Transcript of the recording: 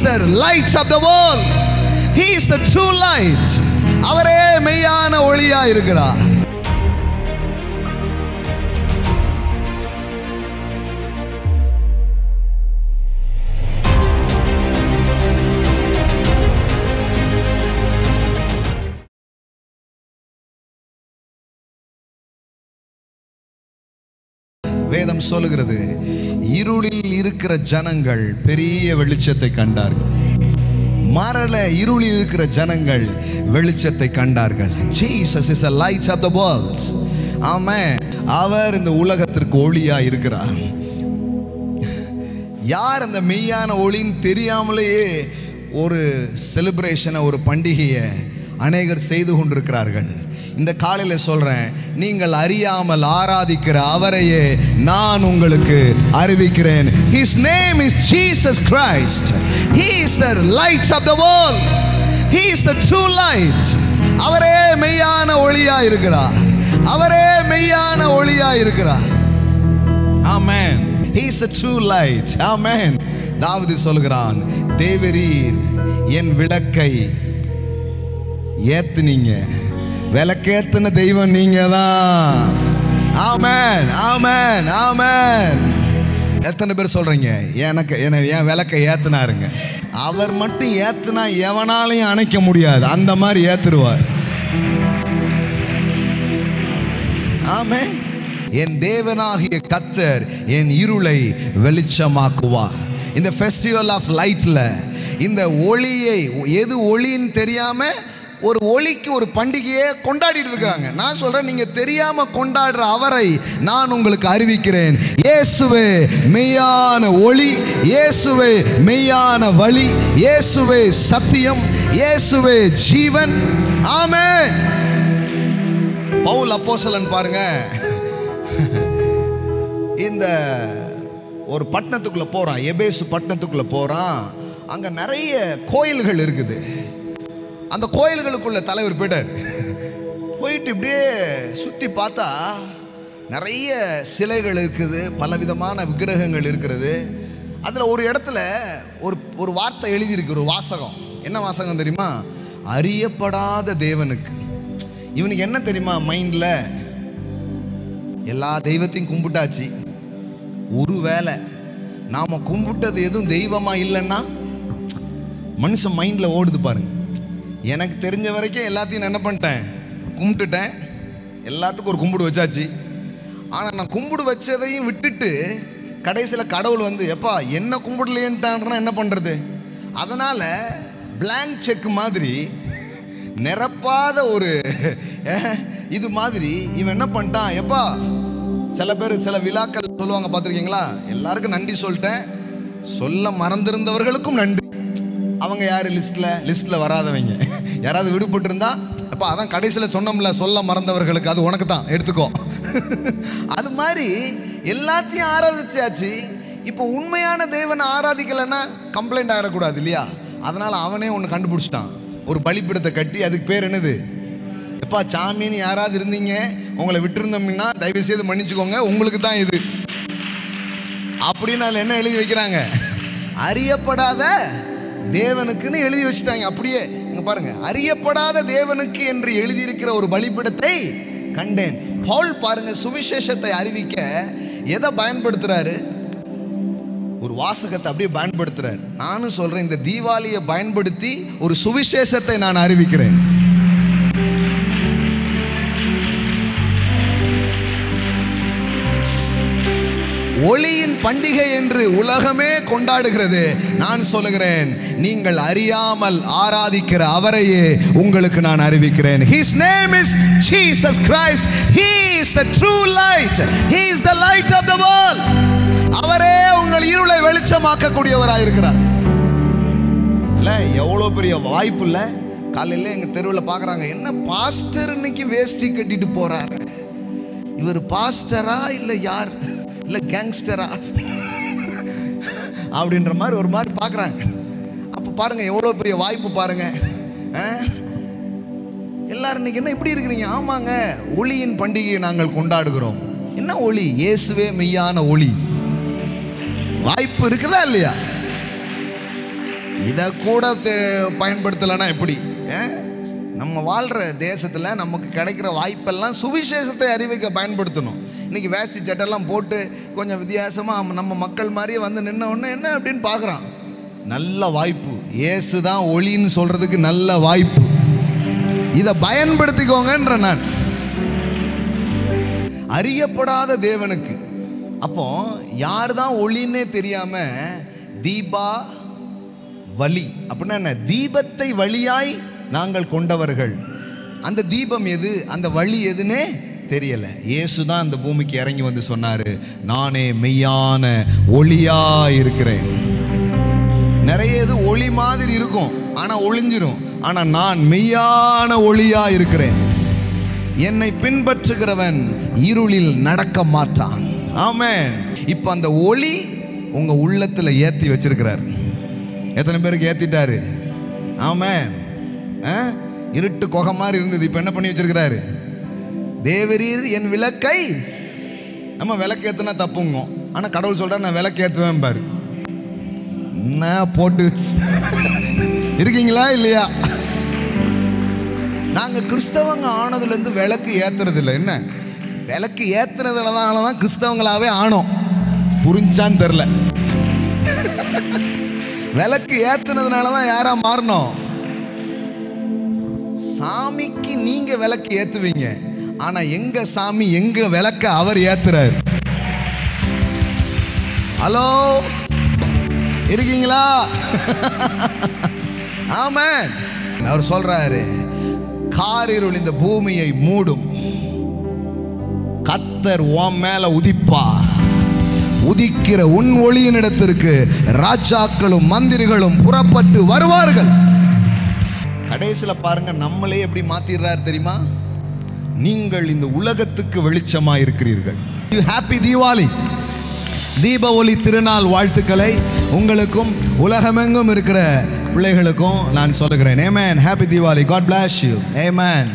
the light of the world. He is the true light. அவரே மெய்யான ஒளியா இருக்கிறார். வேதம் சொல்லுகிறது, இருளில் இருக்கிற ஜனங்கள் பெரிய வெளிச்சத்தை கண்டார்கள். மரல இருளில் இருக்கிற ஜனங்கள் வெளிச்சத்தை கண்டார்கள். Jesus is a light of the world. ஆமென். அவர் இந்த உலகத்திற்கு ஒளியா இருக்கிறார். யார் அந்த மெய்யான ஒளின்னு தெரியாமலேயே ஒரு செலிப்ரேஷனை, ஒரு பண்டிகையை அநேகர் செய்து கொண்டிருக்கிறார்கள். இந்த காலையில் சொல்றேன், நீங்கள் அறியாமல் ஆராதிக்கிற அவரையே நான் உங்களுக்கு அறிவிக்கிறேன். His name is Jesus Christ. He is the light of the world. He is the true light. அவரே மெய்யான ஒளியா இருக்கிறார். அவரே மெய்யான ஒளியா இருக்கிறார். ஆமென். He is the true light. ஆமென். தாவீது சொல்கிறான், தேவரீர் என் விளக்கை ஏத்துனீங்க. விளக்கேத்தின தெய்வம் நீங்க தான். ஆமென், ஆமென், ஆமென். எத்தனை பேர் சொல்றீங்க, என் விளக்கை ஏத்துனாருங்க. அவர் மட்டும் ஏத்துனா எவனாலையும் அணைக்க முடியாது, அந்த மாதிரி ஏத்துருவார். ஆமென். என் தேவனாகிய கர்த்தர் என் இருளை வெளிச்சமாக்குவார். இந்த ஃபெஸ்டிவல் ஆஃப் லைட்ல இந்த ஒளியை, எது ஒளின்னு தெரியாம ஒரு ஒளிக்கு ஒரு பண்டிகையை கொண்டாடிட்டு இருக்காங்க. நான் சொல்றேன், நீங்க தெரியாம கொண்டாடுற அவரை நான் உங்களுக்கு அறிவிக்கிறேன். இயேசுவே மெய்யான ஒளி, இயேசுவே மெய்யான வழி, இயேசுவே சத்தியம், இயேசுவே ஜீவன். ஆமென். பவுல் அப்போஸ்தலன் பாருங்க, இந்த ஒரு பட்டணத்துக்குள்ள போறான், எபேசு பட்டணத்துக்குள்ள போறான். அங்க நிறைய கோயில்கள் இருக்குது. அந்த கோயில்களுக்குள்ள தலைவர் போயிட்டார். போயிட்டு இப்படியே சுற்றி பார்த்தா நிறைய சிலைகள் இருக்குது, பலவிதமான விக்கிரகங்கள் இருக்கிறது. அதில் ஒரு இடத்துல ஒரு வார்த்தை எழுதியிருக்கு, ஒரு வாசகம். என்ன வாசகம் தெரியுமா? அறியப்படாத தேவனுக்கு. இவனுக்கு என்ன தெரியுமா மைண்டில்? எல்லா தெய்வத்தையும் கும்பிட்டாச்சு, ஒருவேளை நாம் கும்பிட்டது எதுவும் தெய்வமாக இல்லைன்னா மனுஷன் மைண்டில் ஓடுது பாருங்க. எனக்கு தெரிஞ்ச வரைக்கும் எல்லாத்தையும் நான் என்ன பண்ணிட்டேன், கும்பிட்டுட்டேன். எல்லாத்துக்கும் ஒரு கும்பிடு வச்சாச்சு. ஆனால் நான் கும்பிடு வச்சதையும் விட்டுட்டு கடைசியில் கடவுள் வந்து, எப்பா என்ன கும்பிடலேன்ட்டான்னா என்ன பண்ணுறது? அதனால் பிளாங்க் செக் மாதிரி, நிரப்பாத ஒரு இது மாதிரி இவன் என்ன பண்ணிட்டான், எப்பா சில பேர் சில விழாக்கள் சொல்லுவாங்க, பார்த்துருக்கீங்களா? எல்லாருக்கும் நன்றி சொல்லிட்டேன், சொல்ல மறந்திருந்தவர்களுக்கும் நன்றி. அவங்க யார்? லிஸ்ட்டில் வராதவங்க. யாராவது விடுபட்டு இருந்தா, அப்போ அதான் கடைசியில் சொன்னோம்ல, சொல்ல மறந்தவர்களுக்கு, அது உனக்கு தான், எடுத்துக்கோ. அது மாதிரி எல்லாத்தையும் ஆராதிச்சாச்சு. இப்போ உண்மையான தேவனை ஆராதிக்கலைன்னா கம்ப்ளைண்ட் ஆகிடக்கூடாது இல்லையா? அதனால் அவனே ஒன்று கண்டுபிடிச்சிட்டான், ஒரு பலிப்பீடத்தை கட்டி. அதுக்கு பேர் என்னது? எப்பா சாமின்னு யாராவது இருந்தீங்க, உங்களை விட்டுருந்தோம்னா தயவு செய்து மன்னிச்சுக்கோங்க, உங்களுக்கு தான் இது அப்படின்னு. அதில் என்ன எழுதி வைக்கிறாங்க? அறியப்படாத தேவனுக்குன்னு எழுதி வச்சுட்டாங்க. அப்படியே இங்க பாருங்க, அறியப்படாத தேவனுக்கு என்று எழுதியிருக்கிற ஒரு பலிபீடத்தை கண்டேன். பவுல் பாருங்க, சுவிசேஷத்தை அறிவிக்க எதை பயன்படுத்துறாரு? ஒரு வாசகத்தை அப்படியே பயன்படுத்துறாரு. நானும் சொல்றேன், இந்த தீபாவளியை பயன்படுத்தி ஒரு சுவிசேஷத்தை நான் அறிவிக்கிறேன். ஒளியின் பண்டிகை என்று உலகமே கொண்டாடுகிறது. நான் சொல்லுகிறேன், நீங்கள் அறியாமல் ஆராதிக்கிற அவரையே உங்களுக்கு நான் அறிவிக்கிறேன். His name is Jesus Christ. He is the true light. He is the light of the world. அவரே உங்கள் இருளை வெளிச்சமாக்க கூடியவராக இருக்கிறார். இல்ல எவ்வளவு பெரிய வாய்ப்பு இல்ல. காலையில எங்க தெருவில் பாக்குறாங்க, என்ன பாஸ்டர் இன்னைக்கு வேஷ்டி கட்டிட்டு போறாரு, இவர் பாஸ்டரா இல்ல யார், இல்ல கேங்ஸ்டரா அப்படின்ற மாதிரி ஒரு மாதிரி பாக்குறாங்க. அப்ப பாருங்க எவ்வளவு பெரிய வாய்ப்பு பாருங்க. எல்லாரும் இன்னைக்கு என்ன இப்படி இருக்கிறீங்க? ஆமாங்க, ஒளியின் பண்டிகையை நாங்கள் கொண்டாடுகிறோம். என்ன ஒளி? இயேசுவே மெய்யான ஒளி. வாய்ப்பு இருக்குதா இல்லையா? இதை கூட பயன்படுத்தலைன்னா எப்படி? நம்ம வாழ்கிற தேசத்தில் நமக்கு கிடைக்கிற வாய்ப்பெல்லாம் சுவிசேஷத்தை அறிவிக்க பயன்படுத்தணும். இன்றைக்கி வேஷ்டி சட்டெல்லாம் போட்டு கொஞ்சம் வித்தியாசமாக நம்ம மக்கள் மாதிரியே வந்து நின்ன உடனே என்ன அப்படின்னு பார்க்குறான். நல்ல வாய்ப்பு, இயேசு தான் ஒளின்னு சொல்கிறதுக்கு நல்ல வாய்ப்பு. இதை பயன்படுத்திக்கோங்கன்ற நான். அறியப்படாத தேவனுக்கு அப்போ யார் தான் ஒளின்னே தெரியாமல் தீபா வழி அப்படின்னா என்ன? தீபத்தை வழியாய் நாங்கள் கொண்டவர்கள். அந்த தீபம் எது, அந்த வழி எதுன்னே தெரியல. இயேசு தான் அந்த பூமிக்கு இறங்கி வந்து சொன்னாரு, நானே மெய்யான ஒளியா இருக்கிறேன். நிறைய இது ஒளி மாதிரி இருக்கும், ஆனா ஒளிஞ்சிரும். ஆனா நான் மெய்யான ஒளியா இருக்கிறேன். என்னை பின்பற்றுகிறவன் இருளில் நடக்க மாட்டான். ஆமென். இப்ப அந்த ஒளி உங்க உள்ளத்துல ஏத்தி வச்சிருக்கிறார். எத்தனை பேருக்கு ஏத்திட்டாரு? ஆமென். இருட்டு கொகை மாதிரி இருந்தது, இப்ப என்ன பண்ணி வச்சிருக்கிறாரு? தேவரீர் என் விளக்கை. நம்ம விளக்கு ஏத்துனா தப்புங்க, ஆனா கடவுள் சொல்ற நான் விளக்கு ஏத்துவேன் பாரு. என்ன போட்டு இருக்கீங்களா இல்லையா? நாங்க கிறிஸ்தவங்க ஆனதுல இருந்து விளக்கு ஏத்துறது இல்லை. என்ன விளக்கு ஏத்துறதுலதான் கிறிஸ்தவங்களாவே ஆனோம். புரிஞ்சான்னு தெரியல. விளக்கு ஏத்துனதுனாலதான் யாரா மாறணும்? சாமிக்கு நீங்க விளக்கு ஏத்துவீங்க, ஆனா எங்க சாமி எங்க விளக்க அவர் ஏத்துறாரு. ஹலோ, இருக்கீங்களா? ஆமென். அவர் சொல்றாரு, காரிருள் இந்த பூமியை மூடும், கர்த்தர் உன் மேல உதிப்பார். உதிக்கிற உன் ஒளியின் இடத்திற்கு ராஜாக்களும் மந்திரிகளும் புறப்பட்டு வருவார்கள். கடைசியில் பாருங்க, நம்மளே எப்படி மாத்திடுறாரு தெரியுமா? நீங்கள் இந்த உலகத்துக்கு வெளிச்சமா இருக்கிறீர்கள். ஹாப்பி தீபாவளி, தீப ஒளி திருநாள் வாழ்த்துக்களை உங்களுக்கும் உலகமெங்கும் இருக்கிற பிள்ளைகளுக்கும் நான் சொல்லுகிறேன். Amen. Happy Deepavali. God bless you. Amen.